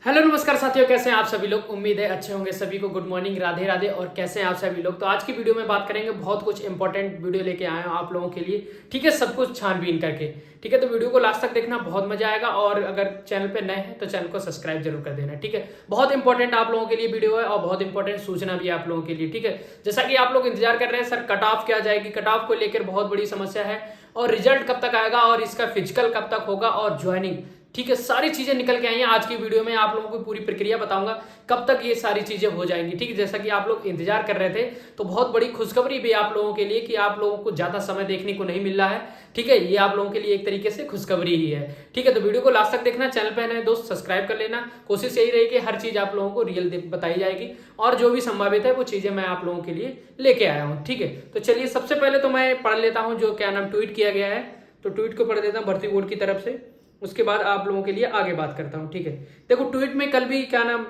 Hello नमस्कार साथियों, कैसे हैं आप सभी लोग। उम्मीद है अच्छे होंगे। सभी को गुड मॉर्निंग, राधे राधे। और कैसे हैं आप सभी लोग। तो आज की वीडियो में बात करेंगे, बहुत कुछ इंपॉर्टेंट वीडियो लेके आए हैं आप लोगों के लिए। ठीक है, सब कुछ छानबीन करके। ठीक है, तो वीडियो को लास्ट तक देखना, बहुत मजा आएगा। और अगर चैनल पे नए हैं तो चैनल को सब्सक्राइब जरूर कर देना। ठीक है, बहुत इंपॉर्टेंट आप लोगों के लिए वीडियो है और बहुत इंपॉर्टेंट सूचना भी है आप लोगों के लिए। ठीक है, जैसा कि आप लोग इंतजार कर रहे हैं, सर कट ऑफ क्या जाएगी, कट ऑफ को लेकर बहुत बड़ी समस्या है। और रिजल्ट कब तक आएगा और इसका फिजिकल कब तक होगा और ज्वाइनिंग, ठीक है, सारी चीजें निकल के आई हैं। आज की वीडियो में आप लोगों को पूरी प्रक्रिया बताऊंगा कब तक ये सारी चीजें हो जाएंगी। ठीक है, जैसा कि आप लोग इंतजार कर रहे थे, तो बहुत बड़ी खुशखबरी भी आप लोगों के लिए कि आप लोगों को ज्यादा समय देखने को नहीं मिल रहा है। ठीक है, ये आप लोगों के लिए एक तरीके से खुशखबरी ही है। ठीक है, तो वीडियो को लास्ट तक देखना। चैनल पे नए दोस्त सब्सक्राइब कर लेना। कोशिश यही रहेगी हर चीज आप लोगों को रियल बताई जाएगी और जो भी संभावित है वो चीजें मैं आप लोगों के लिए लेके आया हूँ। ठीक है, तो चलिए सबसे पहले तो मैं पढ़ लेता हूँ जो क्या नाम ट्वीट किया गया है। तो ट्वीट को पढ़ देता हूँ भर्ती बोर्ड की तरफ से, उसके बाद आप लोगों के लिए आगे बात करता हूं। ठीक है, देखो ट्वीट में कल भी क्या नाम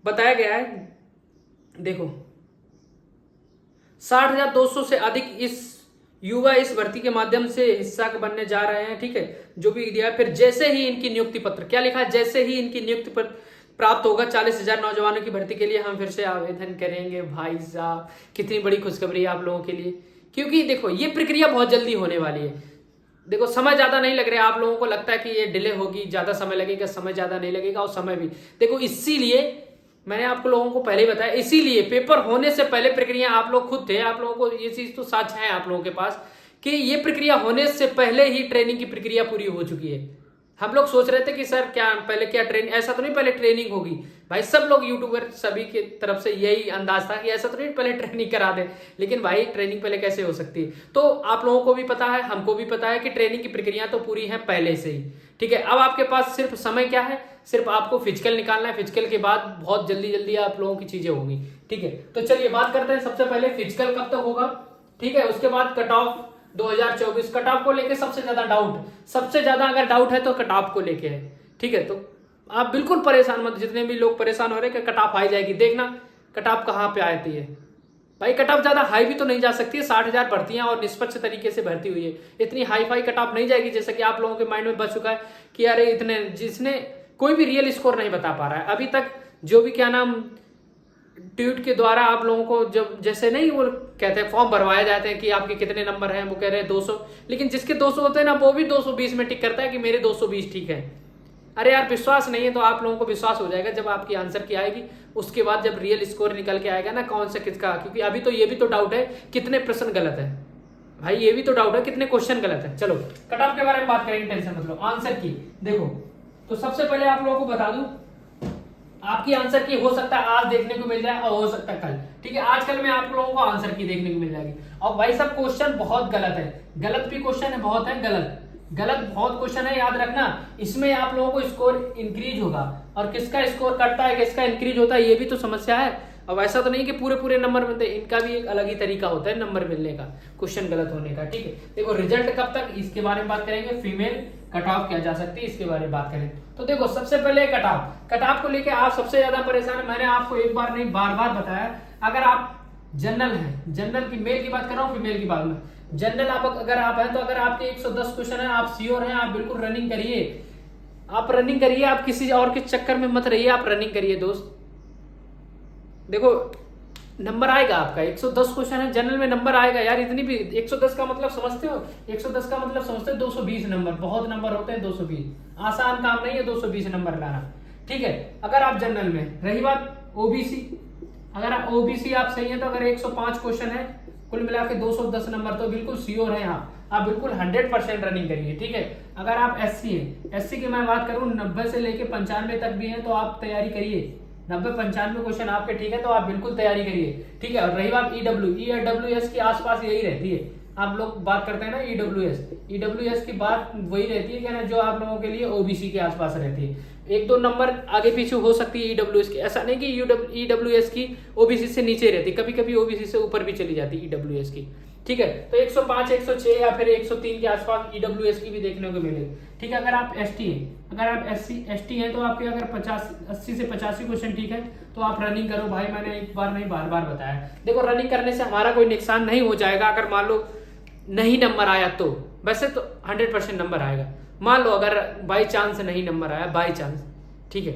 बताया गया है। देखो 60,200 से अधिक इस युवा इस भर्ती के माध्यम से हिस्सा बनने जा रहे हैं। ठीक है, जो भी दिया फिर जैसे ही इनकी नियुक्ति पत्र, क्या लिखा है, जैसे ही इनकी नियुक्ति पत्र प्राप्त होगा 40,000 नौजवानों की भर्ती के लिए हम फिर से आवेदन करेंगे। भाई साहब, कितनी बड़ी खुशखबरी है आप लोगों के लिए, क्योंकि देखो ये प्रक्रिया बहुत जल्दी होने वाली है। देखो समय ज्यादा नहीं लग रहा है। आप लोगों को लगता है कि ये डिले होगी, ज्यादा समय लगेगा, समय ज्यादा नहीं लगेगा। और समय भी देखो, इसीलिए मैंने आपको लोगों को पहले ही बताया, इसीलिए पेपर होने से पहले प्रक्रिया आप लोग खुद थे, आप लोगों को ये चीज तो सच है आप लोगों के पास कि ये प्रक्रिया होने से पहले ही ट्रेनिंग की प्रक्रिया पूरी हो चुकी है। हम लोग सोच रहे थे कि सर क्या पहले क्या ट्रेनिंग, ऐसा तो नहीं पहले ट्रेनिंग होगी। भाई सब लोग यूट्यूबर सभी की तरफ से यही अंदाज था कि ऐसा तो नहीं पहले ट्रेनिंग करा दे। लेकिन भाई ट्रेनिंग पहले कैसे हो सकती है। तो आप लोगों को भी पता है, हमको भी पता है कि ट्रेनिंग की प्रक्रिया तो पूरी है पहले से ही। ठीक है, अब आपके पास सिर्फ समय क्या है, सिर्फ आपको फिजिकल निकालना है। फिजिकल के बाद बहुत जल्दी जल्दी आप लोगों की चीजें होंगी। ठीक है, तो चलिए बात करते हैं। सबसे पहले फिजिकल कब तक होगा, ठीक है, उसके बाद कट ऑफ 2024। कट ऑफ को लेके सबसे ज्यादा डाउट, सबसे ज्यादा अगर डाउट है तो कट ऑफ को लेके है। ठीक है, तो आप बिल्कुल परेशान मत, जितने भी लोग परेशान हो रहे हैं कि कट ऑफ आ जाएगी, देखना कट ऑफ कहाँ पे आती है। भाई कट ऑफ ज्यादा हाई भी तो नहीं जा सकती है। 60,000 भर्तियां और निष्पक्ष तरीके से भर्ती हुई है, इतनी हाई फाई कट ऑफ नहीं जाएगी। जैसा कि आप लोगों के माइंड में बच चुका है कि अरे इतने, जिसने कोई भी रियल स्कोर नहीं बता पा रहा है अभी तक। जो भी क्या नाम ट्वीट के द्वारा आप लोगों को जब जैसे नहीं वो कहते हैं फॉर्म भरवाए जाते हैं कि आपके कितने नंबर हैं, वो कह रहे हैं 200, लेकिन जिसके 200 होते हैं ना वो भी 220 में टिक करता है कि मेरे 220 ठीक है। अरे यार विश्वास नहीं है तो आप लोगों को विश्वास हो जाएगा जब आपकी आंसर की आएगी, उसके बाद जब रियल स्कोर निकल के आएगा ना कौन सा किसका। क्योंकि अभी तो ये भी तो डाउट है कितने प्रश्न गलत है। भाई ये भी तो डाउट है कितने क्वेश्चन गलत है। चलो कट ऑफ के बारे में बात करेंगे, टेंशन मतलब आंसर की। देखो तो सबसे पहले आप लोगों को बता दूं, आपकी आंसर की हो सकता है आज देखने को मिल जाए और हो सकता है कल। ठीक है, आजकल में आप लोगों को आंसर की देखने को मिल जाएगी। और भाई सब क्वेश्चन बहुत गलत है, गलत भी क्वेश्चन है, बहुत है गलत, गलत बहुत क्वेश्चन है। याद रखना, इसमें आप लोगों को स्कोर इंक्रीज होगा और किसका स्कोर कटता है किसका इंक्रीज होता है ये भी तो समस्या है। अब ऐसा तो नहीं कि पूरे पूरे नंबर मिलते हैं, इनका भी एक अलग ही तरीका होता है नंबर मिलने का, क्वेश्चन गलत होने का। ठीक है, देखो रिजल्ट कब तक, इसके बारे में बात करेंगे। फीमेल कट ऑफ क्या जा सकती है इसके बारे में बात करें तो देखो सबसे पहले कट ऑफ को लेकर आप सबसे ज्यादा परेशान है। मैंने आपको एक बार नहीं बार बार बताया, अगर आप जनरल है, जनरल की मेल की बात कर रहा हूँ, फीमेल की बात में जनरल आप अगर आप हैं तो अगर आपके 110 क्वेश्चन है, आप श्योर हैं, आप बिल्कुल रनिंग करिए, आप रनिंग करिए, आप किसी और के चक्कर में मत रहिए, आप रनिंग करिए दोस्त। देखो नंबर आएगा आपका, 110 क्वेश्चन है जनरल में, नंबर आएगा यार। इतनी भी 110 का मतलब समझते हो, 110 का मतलब समझते हो 220 नंबर, बहुत नंबर होते हैं 220, आसान काम नहीं है 220 नंबर लाना। ठीक है, अगर आप जनरल में, रही बात ओबीसी, अगर आप ओबीसी आप सही है तो अगर 105 क्वेश्चन है कुल मिला के 210 नंबर, तो बिल्कुल श्योर है आप बिल्कुल 100% रनिंग करिए। ठीक है, अगर आप एससी है, एससी की मैं बात करूं 90 से लेके 95 तक भी है तो आप तैयारी करिए, 90-95 क्वेश्चन आपके ठीक है तो आप बिल्कुल तैयारी करिए। ठीक है, और रही बात ईडब्ल्यूएस के आसपास यही रहती है, आप लोग बात करते हैं ना ईडब्ल्यूएस की बात वही रहती है क्या ना, जो आप लोगों के लिए ओबीसी के आसपास रहती है। एक दो नंबर आगे पीछे हो सकती है ईडब्ल्यूएस की, ऐसा नहीं कि ईडब्ल्यूएस की ओबीसी से नीचे रहती, कभी कभी ओबीसी से ऊपर भी चली जाती है ईडब्ल्यूएस की। ठीक है, तो 105, 106 या फिर 103 के आसपास ईडब्ल्यूएस की भी देखने को मिलेगी। ठीक है, अगर आप एसटी हैं, अगर आप एसटी हैं तो आपके अगर 80 से 85 क्वेश्चन ठीक है तो आप रनिंग करो। भाई मैंने एक बार नहीं बार बार बताया, देखो रनिंग करने से हमारा कोई नुकसान नहीं हो जाएगा। अगर मान लो नहीं नंबर आया तो, वैसे तो 100% नंबर आएगा। मान लो अगर बाई चांस नहीं नंबर आया, बाई चांस, ठीक है,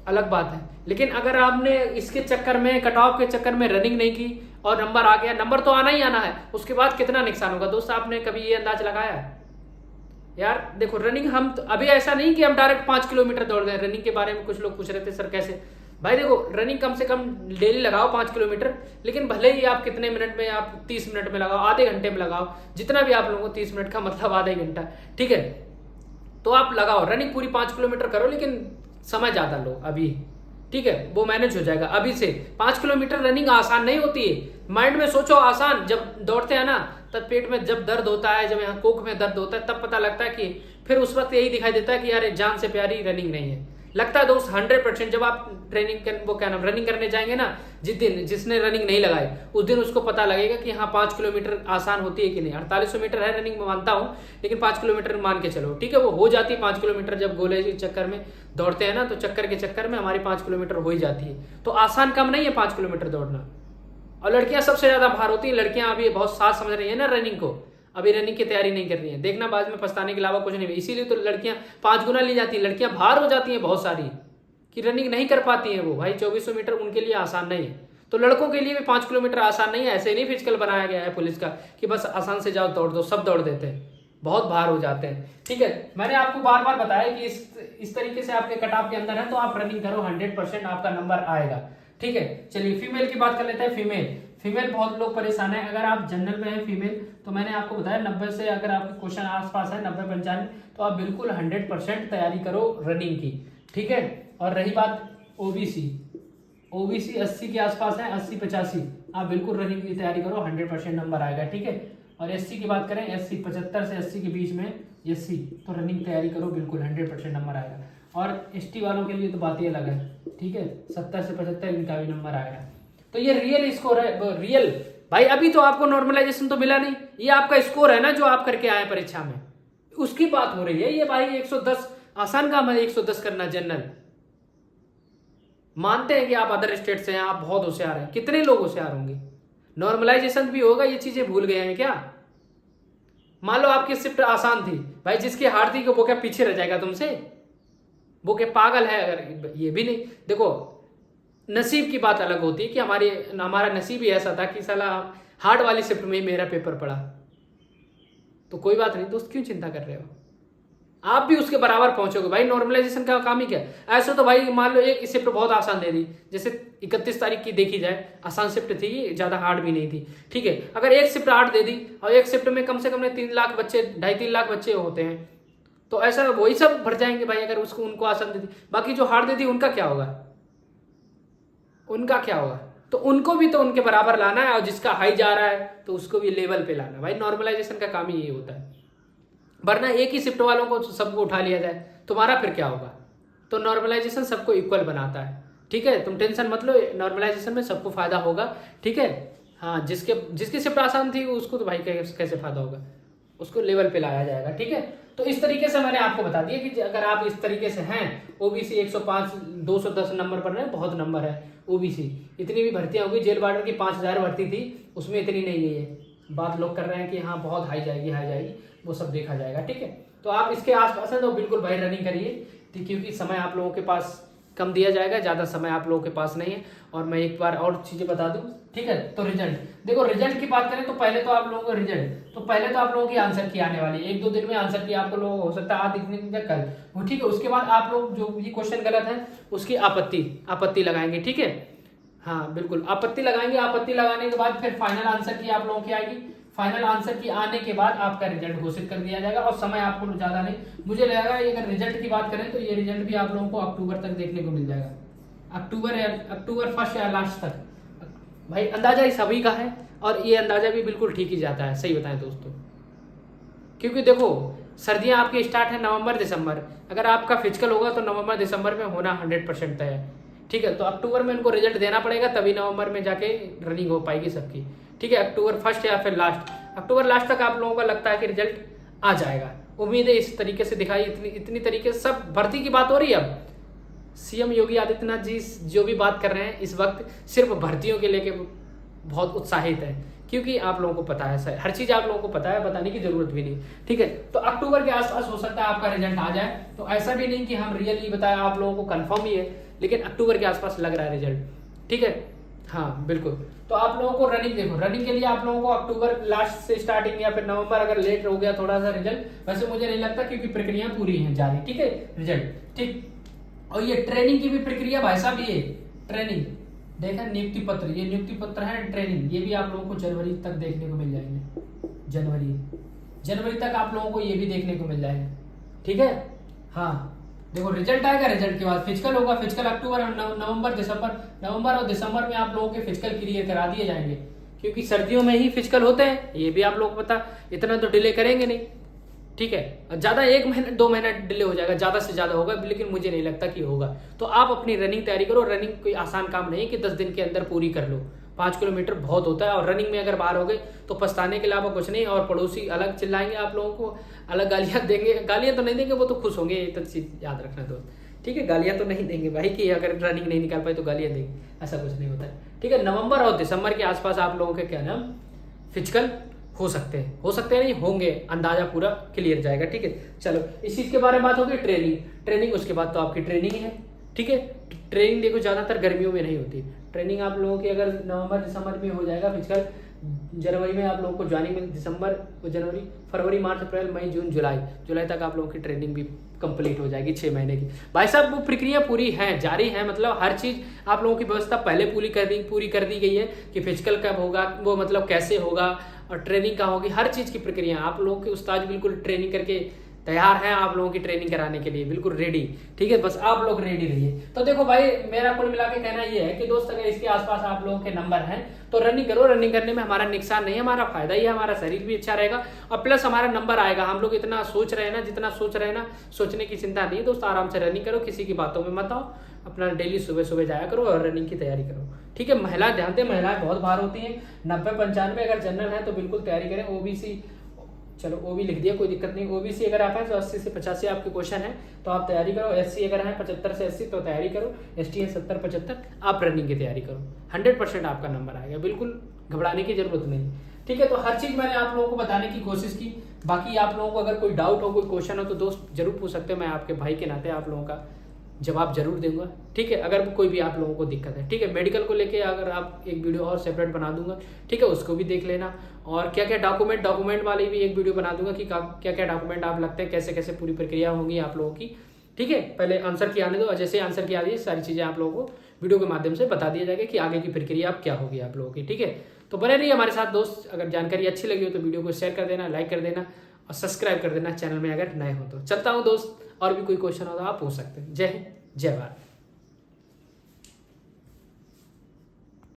अलग बात है। लेकिन अगर आपने इसके चक्कर में, कट ऑफ के चक्कर में रनिंग नहीं की और नंबर आ गया, नंबर तो आना ही आना है, उसके बाद कितना नुकसान होगा दोस्त, आपने कभी ये अंदाज लगाया है? यार देखो, रनिंग हम तो अभी ऐसा नहीं कि हम डायरेक्ट 5 किलोमीटर दौड़ दें। रनिंग के बारे में कुछ लोग पूछ रहे थे सर कैसे, भाई देखो रनिंग कम से कम डेली लगाओ 5 किलोमीटर, लेकिन भले ही आप कितने मिनट में, आप 30 मिनट में लगाओ, आधे घंटे में लगाओ, जितना भी आप लोगों को 30 मिनट का मतलब आधा घंटा, ठीक है, तो आप लगाओ रनिंग पूरी 5 किलोमीटर करो, लेकिन समय ज्यादा लो अभी, ठीक है, वो मैनेज हो जाएगा अभी से। 5 किलोमीटर रनिंग आसान नहीं होती है। माइंड में सोचो आसान, जब दौड़ते हैं ना तब पेट में जब दर्द होता है, जब यहाँ कोक में दर्द होता है, तब पता लगता है कि फिर उस वक्त यही दिखाई देता है कि यार जान से प्यारी रनिंग नहीं है। लगता है दोस्त 100% जब आप रनिंग करने जाएंगे ना, जिसने रनिंग नहीं लगाई उस दिन उसको पता लगेगा कि हाँ 5 किलोमीटर आसान होती है कि नहीं। 4800 मीटर है रनिंग में मानता हूँ, लेकिन 5 किलोमीटर मान के चलो, ठीक है, वो हो जाती है 5 किलोमीटर। जब गोले के चक्कर में दौड़ते हैं ना, तो चक्कर के चक्कर में हमारी 5 किलोमीटर हो ही जाती है। तो आसान कम नहीं है 5 किलोमीटर दौड़ना। और लड़कियां सबसे ज्यादा भार होती हैं। लड़कियां अभी बहुत साथ समझ रही है ना रनिंग को, अभी रनिंग की तैयारी नहीं कर रही है, देखना बाद में पछताने के अलावा कुछ नहीं है। इसीलिए तो लड़कियां 5 गुना ली जाती है, लड़कियां भार हो जाती हैं बहुत सारी, कि रनिंग नहीं कर पाती हैं वो। भाई 2400 मीटर उनके लिए आसान नहीं है, तो लड़कों के लिए भी 5 किलोमीटर आसान नहीं है। ऐसे नहीं फिजिकल बनाया गया है पुलिस का कि बस आसान से जाओ दौड़ दो, सब दौड़ देते हैं, बहुत भार हो जाते हैं, ठीक है। मैंने आपको बार बार बताया कि इस तरीके से आपके कट ऑफ के अंदर है तो आप रनिंग करो, 100% आपका नंबर आएगा, ठीक है। चलिए फीमेल की बात कर लेते हैं। फीमेल बहुत लोग परेशान है। अगर आप जनरल में है फीमेल, तो मैंने आपको बताया 90 से अगर आपके क्वेश्चन आसपास है 90-95, तो आप बिल्कुल 100% तैयारी करो रनिंग की, ठीक है। और रही बात ओबीसी 80 के आसपास है, 80-85, आप बिल्कुल रनिंग की तैयारी करो, 100% नंबर आएगा, ठीक है। और एससी की बात करें, 75 से 80 के बीच में एससी, तो रनिंग तैयारी करो बिल्कुल 100% नंबर आएगा। और एसटी वालों के लिए तो बात ही अलग है, ठीक है, 70 से 75 इनका भी नंबर आएगा। तो ये रियल स्कोर है, रियल भाई। अभी तो आपको नॉर्मलाइजेशन तो मिला नहीं, ये आपका स्कोर है ना जो आप करके आए परीक्षा में, उसकी बात हो रही है। ये भाई 110 आसान काम है, 110 करना जनरल। मानते हैं कि आप अदर स्टेट से हैं, आप बहुत होशियार हैं, कितने लोग होशियार होंगे, नॉर्मलाइजेशन भी होगा, ये चीजें भूल गए हैं क्या? मान लो आपकी शिफ्ट आसान थी, भाई जिसकी हार थी वो क्या पीछे रह जाएगा तुमसे? वो क्या पागल है? अगर ये भी नहीं, देखो नसीब की बात अलग होती है कि हमारा नसीब ही ऐसा था कि साला हार्ड वाली शिफ्ट में ही मेरा पेपर पड़ा, तो कोई बात नहीं दोस्त, क्यों चिंता कर रहे हो, आप भी उसके बराबर पहुंचोगे। भाई नॉर्मलाइजेशन का काम ही क्या है? ऐसे तो भाई मान लो एक शिफ्ट बहुत आसान दे दी, जैसे 31 तारीख की देखी जाए, आसान शिफ्ट थी, ज्यादा हार्ड भी नहीं थी, ठीक है। अगर एक शिफ्ट हार्ड दे दी और एक शिफ्ट में कम से कम 3 लाख बच्चे, 2.5-3 लाख बच्चे होते हैं, तो ऐसा वही सब भर जाएंगे भाई अगर उनको आसान दे दी। बाकी जो हार्ड दे दी उनका क्या होगा? तो उनको भी तो उनके बराबर लाना है, और जिसका हाई जा रहा है तो उसको भी लेवल पे लाना है। भाई नॉर्मलाइजेशन का काम ही यही होता है, वरना एक ही शिफ्ट वालों को सबको उठा लिया जाए तुम्हारा फिर क्या होगा? तो नॉर्मलाइजेशन सबको इक्वल बनाता है, ठीक है, तुम टेंशन मत लो, नॉर्मलाइजेशन में सबको फायदा होगा, ठीक है। हाँ, जिसकी शिफ्ट आसान थी उसको तो भाई कैसे फायदा होगा, उसको लेवल पे लाया जाएगा, ठीक है। तो इस तरीके से मैंने आपको बता दिया कि अगर आप इस तरीके से हैं, ओबीसी 105 210 नंबर पर है, बहुत नंबर है ओबीसी। इतनी भी भर्तियां होगी, जेल वार्डन की 5000 भर्ती थी, उसमें इतनी नहीं है। बात लोग कर रहे हैं कि हाँ बहुत हाई जाएगी, वो सब देखा जाएगा, ठीक है। तो आप इसके आसपास हैं तो बिल्कुल भाई रनिंग करिए, क्योंकि समय आप लोगों के पास कम दिया जाएगा, ज़्यादा समय आप लोगों के पास नहीं है। और मैं एक बार और चीज़ें बता दूं, ठीक है। तो रिजल्ट देखो, रिजल्ट की बात करें तो पहले तो आप लोगों को पहले तो आप लोगों की आंसर की आने वाली है, 1-2 दिन में आंसर की आपको लोग हो सकता है आज दिखने कल वो, ठीक है। उसके बाद आप लोग जो ये क्वेश्चन गलत है उसकी आपत्ति लगाएंगे, ठीक है। हाँ बिल्कुल आपत्ति लगाएंगे, आपत्ति लगाने के बाद फिर फाइनल आंसर की आप लोगों की आएगी। फाइनल आंसर की आने के बाद आपका रिजल्ट घोषित कर दिया जाएगा, और समय आपको ज्यादा नहीं, मुझे लगेगा अगर रिजल्ट की बात करें तो ये रिजल्ट भी आप लोगों को अक्टूबर तक देखने को मिल जाएगा, अक्टूबर फर्स्ट या लास्ट तक। भाई अंदाजा ही सभी का है, और ये अंदाजा भी बिल्कुल ठीक ही जाता है, सही बताएं दोस्तों। क्योंकि देखो सर्दियां आपकी स्टार्ट है नवंबर-दिसंबर, अगर आपका फिजिकल होगा तो नवंबर-दिसंबर में होना 100% तय है, ठीक है। तो अक्टूबर में उनको रिजल्ट देना पड़ेगा, तभी नवंबर में जाके रनिंग हो पाएगी सबकी, ठीक है। अक्टूबर फर्स्ट या फिर अक्टूबर लास्ट तक आप लोगों का लगता है कि रिजल्ट आ जाएगा। उम्मीद है इस तरीके से दिखाई, इतनी तरीके से सब भर्ती की बात हो रही है। अब सीएम योगी आदित्यनाथ जी जो भी बात कर रहे हैं इस वक्त सिर्फ भर्तियों के लेके बहुत उत्साहित है क्योंकि आप लोगों को पता है सर, हर चीज़ आप लोगों को पता है, बताने की जरूरत भी नहीं, ठीक है। तो अक्टूबर के आसपास हो सकता है आपका रिजल्ट आ जाए, तो ऐसा भी नहीं कि हम रियली बताया आप लोगों को, कंफर्म ही है, लेकिन अक्टूबर के आसपास लग रहा है रिजल्ट, ठीक है। हाँ बिल्कुल। तो आप लोगों को रनिंग देखो, रनिंग के लिए आप लोगों को अक्टूबर लास्ट से स्टार्टिंग या फिर नवंबर अगर लेट हो गया थोड़ा सा रिजल्ट, वैसे मुझे नहीं लगता क्योंकि प्रक्रिया पूरी है जारी, ठीक है, रिजल्ट ठीक। और ये ट्रेनिंग की भी प्रक्रिया भाई साहब, ये ट्रेनिंग देखा, नियुक्ति पत्र, ये नियुक्ति पत्र है, ट्रेनिंग, ये भी आप लोगों को जनवरी तक देखने को मिल जाएंगे, जनवरी तक आप लोगों को ये भी देखने को मिल जाएगा, ठीक है। हाँ देखो रिजल्ट आएगा, रिजल्ट के बाद फिजिकल होगा, फिजिकल अक्टूबर और नवंबर और दिसंबर में आप लोगों के फिजिकल क्लियर करा दिए जाएंगे, क्योंकि सर्दियों में ही फिजिकल होते हैं, ये भी आप लोगों को पता, इतना तो डिले करेंगे नहीं, ठीक है। ज्यादा 1 महीना 2 महीना डिले हो जाएगा, ज्यादा से ज्यादा होगा, लेकिन मुझे नहीं लगता कि होगा। तो आप अपनी रनिंग तैयारी करो, रनिंग कोई आसान काम नहीं कि 10 दिन के अंदर पूरी कर लो, 5 किलोमीटर बहुत होता है, और रनिंग में अगर बाहर हो गए तो पछताने के अलावा कुछ नहीं, और पड़ोसी अलग चिल्लाएंगे आप लोगों को, अलग गालियां देंगे, गालियां तो नहीं देंगे, वो तो खुश होंगे, ये तो चीज याद रखना दोस्त, ठीक है। गालियां तो नहीं देंगे भाई कि अगर रनिंग नहीं निकाल पाए तो गालियां देंगे, ऐसा कुछ नहीं होता है, ठीक है। नवंबर और दिसंबर के आसपास आप लोगों के क्या नाम फिजिकल हो सकते हैं नहीं होंगे, अंदाजा पूरा क्लियर जाएगा, ठीक है। चलो इस चीज के बारे में बात होगी, ट्रेनिंग उसके बाद तो आपकी ट्रेनिंग है, ठीक है। ट्रेनिंग देखो ज्यादातर गर्मियों में नहीं होती, ट्रेनिंग आप लोगों की अगर नवंबर दिसंबर में हो जाएगा, फिजिकल जनवरी में आप लोगों को ज्वाइनिंग मिल, दिसंबर जनवरी फरवरी मार्च अप्रैल मई जून जुलाई तक आप लोगों की ट्रेनिंग भी कंप्लीट हो जाएगी 6 महीने की। भाई साहब वो प्रक्रिया पूरी है, जारी है, मतलब हर चीज आप लोगों की व्यवस्था पहले पूरी कर दी गई है कि फिजिकल कब होगा, वो मतलब कैसे होगा, और ट्रेनिंग कहाँ होगी, हर चीज की प्रक्रिया आप लोगों के उस्ताद बिल्कुल ट्रेनिंग करके तैयार है आप लोगों की ट्रेनिंग कराने के लिए, बिल्कुल रेडी, ठीक है। बस आप लोग रेडी रहिए। तो देखो भाई मेरा कुल मिला के कहना ये है कि दोस्त अगर इसके आसपास आप लोगों के नंबर हैं तो रनिंग करो, रनिंग करने में हमारा नुकसान नहीं है, हमारा फायदा ही है, हमारा शरीर भी अच्छा रहेगा, और प्लस हमारा नंबर आएगा। हम लोग इतना सोच रहे हैं ना, जितना सोच रहे हैं ना, सोचने की चिंता नहीं है दोस्त, आराम से रनिंग करो, किसी की बातों में मत आओ, अपना डेली सुबह सुबह जाया करो और रनिंग की तैयारी करो, ठीक है। महिला ध्यान दें, महिलाएं बहुत बाहर होती हैं, 90-95 अगर जनरल है तो बिल्कुल तैयारी करें। ओबीसी, चलो ओ भी लिख दिया, कोई दिक्कत नहीं। ओबीसी अगर आप हैं तो 80 से 85 आपके क्वेश्चन है तो आप तैयारी करो, एससी अगर है 75 से 80 तो तैयारी करो, एसटी है 70-75, आप रनिंग की तैयारी करो, 100% आपका नंबर आएगा, बिल्कुल घबराने की जरूरत नहीं, ठीक है। तो हर चीज मैंने आप लोगों को बताने की कोशिश की। बाकी आप लोगों को अगर कोई डाउट हो, कोई क्वेश्चन हो तो दोस्त जरूर पूछ सकते हो, मैं आपके भाई के नाते आप लोगों का जवाब जरूर दूंगा, ठीक है। अगर कोई भी आप लोगों को दिक्कत है, ठीक है। मेडिकल को लेके अगर आप एक वीडियो और सेपरेट बना दूंगा, ठीक है, उसको भी देख लेना। और क्या क्या डॉक्यूमेंट वाली भी एक वीडियो बना दूंगा कि क्या क्या डॉक्यूमेंट आप लगते हैं, कैसे कैसे पूरी प्रक्रिया होगी आप लोगों की, ठीक है। पहले आंसर की आने दो, और जैसे आंसर की आ रही है सारी चीजें आप लोगों को वीडियो के माध्यम से बता दिया जाएगा कि आगे की प्रक्रिया आप क्या होगी आप लोगों की, ठीक है। तो बने रहिए हमारे साथ दोस्त। अगर जानकारी अच्छी लगी हो तो वीडियो को शेयर कर देना, लाइक कर देना और सब्सक्राइब कर देना चैनल में अगर नए हो तो। चलता हूँ दोस्त, और भी कोई क्वेश्चन हो तो आप पूछ सकते हैं। जय हिंद, जय भारत।